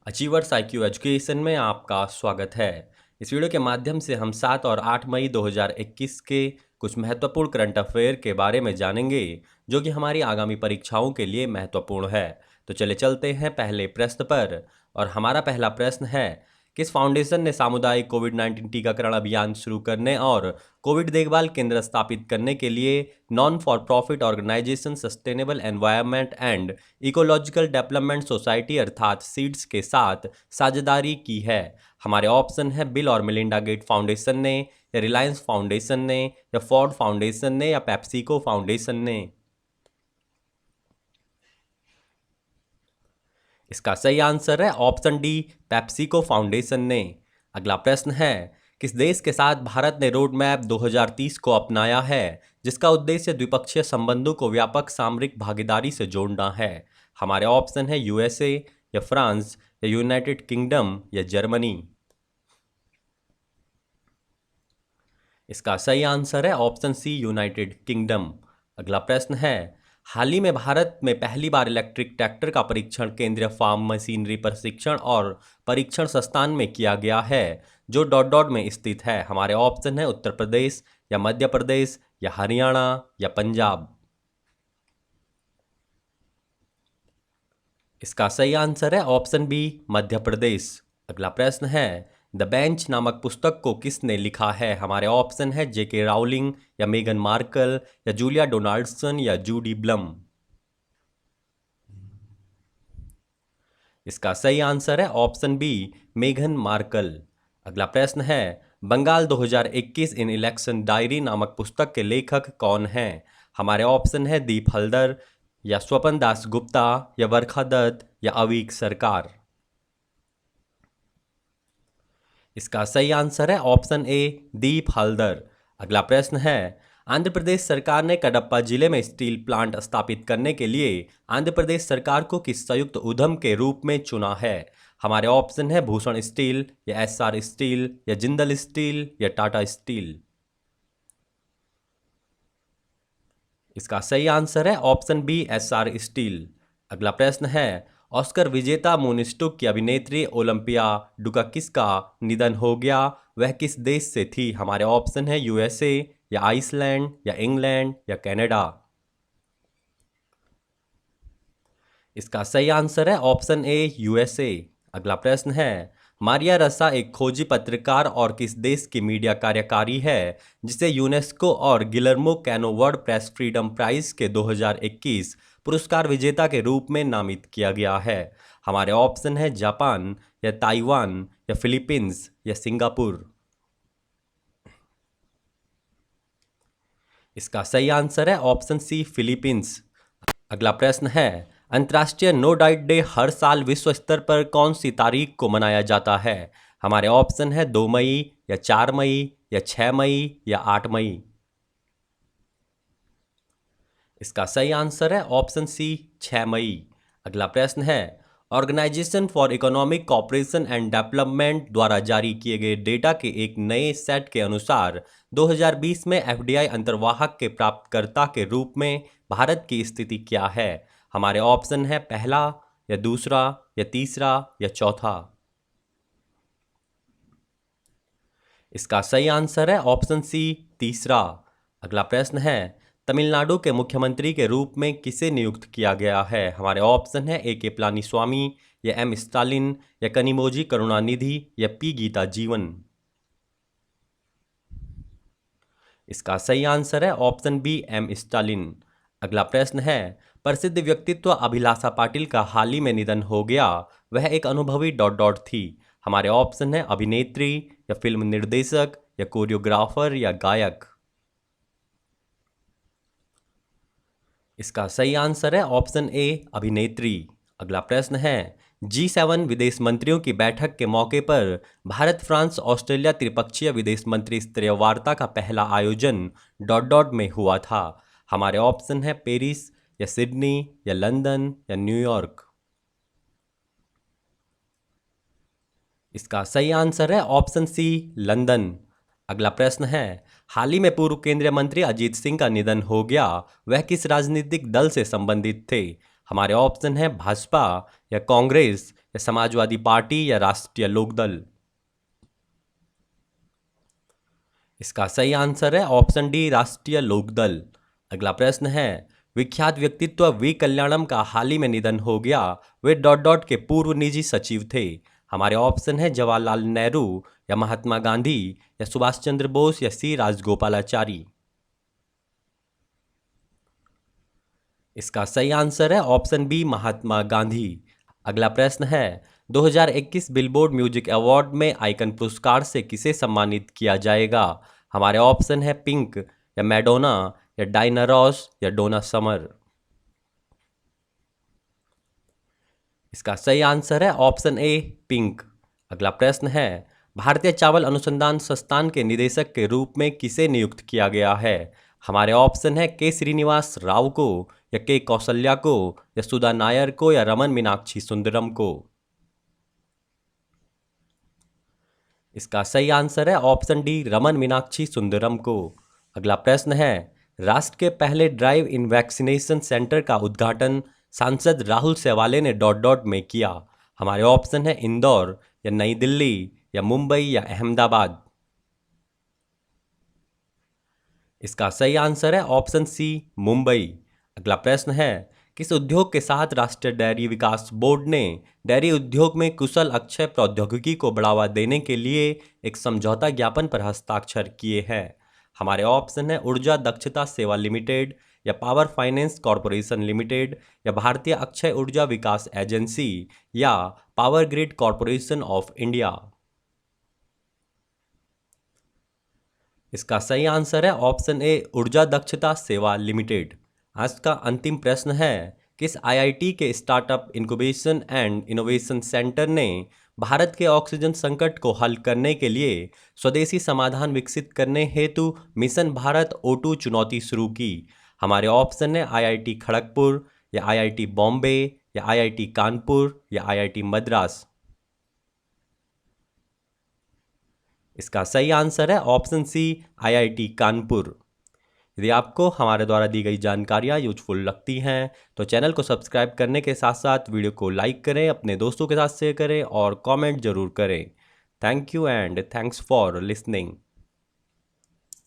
Achievers IQ education में आपका स्वागत है। इस वीडियो के माध्यम से हम 7 और 8 मई 2021 के कुछ महत्वपूर्ण करंट अफेयर के बारे में जानेंगे जो कि हमारी आगामी परीक्षाओं के लिए महत्वपूर्ण है। तो चले चलते हैं पहले प्रश्न पर। और हमारा पहला प्रश्न है, किस फाउंडेशन ने सामुदायिक कोविड-19 टीकाकरण अभियान शुरू करने और कोविड देखभाल केंद्र स्थापित करने के लिए non for profit organisation sustainable environment and ecological development society अर्थात सीड्स के साथ साझेदारी की है? हमारे ऑप्शन है बिल और मेलिंडा गेट फाउंडेशन ने, या रिलायंस फाउंडेशन ने, या फोर्ड फाउंडेशन ने, या पेप्सिको फाउंडेशन ने। इसका सही आंसर है ऑप्शन डी, पेप्सिको फाउंडेशन ने। अगला प्रश्न है, किस देश के साथ भारत ने रोड मैप 2030 को अपनाया है जिसका उद्देश्य द्विपक्षीय संबंधों को व्यापक सामरिक भागीदारी से जोड़ना है? हमारे ऑप्शन है यूएसए, या फ्रांस, या यूनाइटेड किंगडम, या जर्मनी। इसका सही आंसर है ऑप्शन सी, यूनाइटेड किंगडम। अगला प्रश्न है, हाल ही में भारत में पहली बार इलेक्ट्रिक ट्रैक्टर का परीक्षण केंद्रीय फार्म मशीनरी प्रशिक्षण और परीक्षण संस्थान में किया गया है जो डॉट डॉट में स्थित है? हमारे ऑप्शन है उत्तर प्रदेश, या मध्य प्रदेश, या हरियाणा, या पंजाब। इसका सही आंसर है ऑप्शन बी, मध्य प्रदेश। अगला प्रश्न है, द बेंच नामक पुस्तक को किसने लिखा है? हमारे ऑप्शन है जेके राउलिंग, या मेगन मार्कल, या जूलिया डोनाल्डसन, या जूडी ब्लम। इसका सही आंसर है ऑप्शन बी, मेघन मार्कल। अगला प्रश्न है, बंगाल 2021 इन इलेक्शन डायरी नामक पुस्तक के लेखक कौन हैं? हमारे ऑप्शन है दीप हल्दर, या स्वपन दास गुप्ता, या वर्षा दत्त, या अवीक सरकार। इसका सही आंसर है ऑप्शन ए, दीप हल्दर। अगला प्रश्न है, आंध्र प्रदेश सरकार ने कडप्पा जिले में स्टील प्लांट स्थापित करने के लिए आंध्र प्रदेश सरकार को किस संयुक्त उद्यम के रूप में चुना है? हमारे ऑप्शन है भूषण स्टील, या एसआर स्टील, या जिंदल स्टील, या टाटा स्टील। इसका सही आंसर है ऑप्शन बी, एसआर स्टील। अगला प्रश्न है, ऑस्कर विजेता मूनस्टुक की अभिनेत्री ओलंपिया डुकाकिस का निधन हो गया, वह किस देश से थी? हमारे ऑप्शन है यूएसए, या आइसलैंड, या इंग्लैंड, या कनाडा। इसका सही आंसर है ऑप्शन ए, यूएसए। अगला प्रश्न है, मारिया रसा एक खोजी पत्रकार और किस देश की मीडिया कार्यकारी है जिसे यूनेस्को और Guillermo Cano World Press Freedom Prize के 2021 पुरस्कार विजेता के रूप में नामित किया गया है? हमारे ऑप्शन है जापान, या ताइवान, या फिलीपींस, या सिंगापुर। इसका सही आंसर है ऑप्शन सी, फिलीपींस। अगला प्रश्न है, अंतर्राष्ट्रीय नो डाइट डे हर साल विश्व स्तर पर कौन सी तारीख को मनाया जाता है? हमारे ऑप्शन है 2 मई, या 4 मई, या 6 मई, या 8 मई। इसका सही आंसर है ऑप्शन सी, 6 मई। अगला प्रश्न है, Organisation for Economic Cooperation and Development द्वारा जारी किए गए डेटा के एक नए सेट के अनुसार 2020 में एफडीआई अंतर्वाहक के प्राप्तकर्ता के रूप में भारत की स्थिति क्या है? हमारे ऑप्शन है पहला, या दूसरा, या तीसरा, या चौथा। इसका सही आंसर है ऑप्शन सी, तीसरा। अगला प्रश्न है, तमिलनाडु के मुख्यमंत्री के रूप में किसे नियुक्त किया गया है? हमारे ऑप्शन है ए के पलानीस्वामी, या एम स्टालिन, या कनिमोजी करुणानिधि, या पी गीता जीवन। इसका सही आंसर है ऑप्शन बी, एम स्टालिन। अगला प्रश्न है, प्रसिद्ध व्यक्तित्व अभिलाषा पाटिल का हाल ही में निधन हो गया, वह एक अनुभवी डॉट डॉट थी। हमारे ऑप्शन है अभिनेत्री, या फिल्म निर्देशक, या कोरियोग्राफर, या गायक। इसका सही आंसर है ऑप्शन ए, अभिनेत्री। अगला प्रश्न है, G7 विदेश मंत्रियों की बैठक के मौके पर भारत फ्रांस ऑस्ट्रेलिया त्रिपक्षीय विदेश मंत्री स्तरीय वार्ता का पहला आयोजन डॉट डॉट में हुआ था। हमारे ऑप्शन है पेरिस, या सिडनी, या लंदन, या न्यूयॉर्क। इसका सही आंसर है ऑप्शन सी, लंदन। अगला प्रश्न है, हाल ही में पूर्व केंद्रीय मंत्री अजीत सिंह का निधन हो गया, वह किस राजनीतिक दल से संबंधित थे? हमारे ऑप्शन है भाजपा या कांग्रेस या समाजवादी पार्टी या राष्ट्रीय लोकदल। इसका सही आंसर है ऑप्शन डी, राष्ट्रीय लोकदल। अगला प्रश्न है, विख्यात व्यक्तित्व वी कल्याणम का हाल ही में निधन हो गया। वे डॉट डॉट के पूर्व निजी सचिव थे। हमारे ऑप्शन है जवाहरलाल नेहरू या महात्मा गांधी या सुभाष चंद्र बोस या सी राजगोपालाचारी। इसका सही आंसर है ऑप्शन बी, महात्मा गांधी। अगला प्रश्न है, 2021 बिलबोर्ड म्यूजिक अवार्ड में आइकन पुरस्कार से किसे सम्मानित किया जाएगा। हमारे ऑप्शन है पिंक या मैडोना या डायना रॉस या डोना समर। इसका सही आंसर है ऑप्शन ए, पिंक। अगला प्रश्न है, भारतीय चावल अनुसंधान संस्थान के निदेशक के रूप में किसे नियुक्त किया गया है। हमारे ऑप्शन है के श्रीनिवास राव को या के कौशल्या को या सुधा नायर को या रमन मीनाक्षी सुंदरम को। इसका सही आंसर है ऑप्शन डी, रमन मीनाक्षी सुंदरम को। अगला प्रश्न है, राष्ट्र के पहले ड्राइव इन वैक्सीनेशन सेंटर का उद्घाटन सांसद राहुल सेवाले ने डॉट डॉट में किया। हमारे ऑप्शन है इंदौर या नई दिल्ली या मुंबई या अहमदाबाद। इसका सही आंसर है ऑप्शन सी, मुंबई। अगला प्रश्न है, किस उद्योग के साथ राष्ट्रीय डेयरी विकास बोर्ड ने डेयरी उद्योग में कुशल अक्षय प्रौद्योगिकी को बढ़ावा देने के लिए एक समझौता ज्ञापन पर हस्ताक्षर किए हैं। हमारे ऑप्शन है ऊर्जा दक्षता सेवा लिमिटेड या पावर फाइनेंस कॉरपोरेशन लिमिटेड या भारतीय अक्षय ऊर्जा विकास एजेंसी या power grid corporation of India. इसका सही आंसर है ऑप्शन ए, ऊर्जा दक्षता सेवा लिमिटेड। आज का अंतिम प्रश्न है, किस आईआईटी के startup incubation and innovation centre ने भारत के ऑक्सीजन संकट को हल करने के लिए स्वदेशी समाधान विकसित करने हेतु मिशन भारत O2 चुनौती शुरू की। हमारे ऑप्शन है आईआईटी खड़गपुर या आईआईटी बॉम्बे या आईआईटी कानपुर या आईआईटी मद्रास। इसका सही आंसर है ऑप्शन सी, आईआईटी कानपुर। यदि आपको हमारे द्वारा दी गई जानकारियाँ यूजफुल लगती हैं तो चैनल को सब्सक्राइब करने के साथ साथ वीडियो को लाइक करें, अपने दोस्तों के साथ शेयर करें और कमेंट जरूर करें। Thank you and thanks for listening.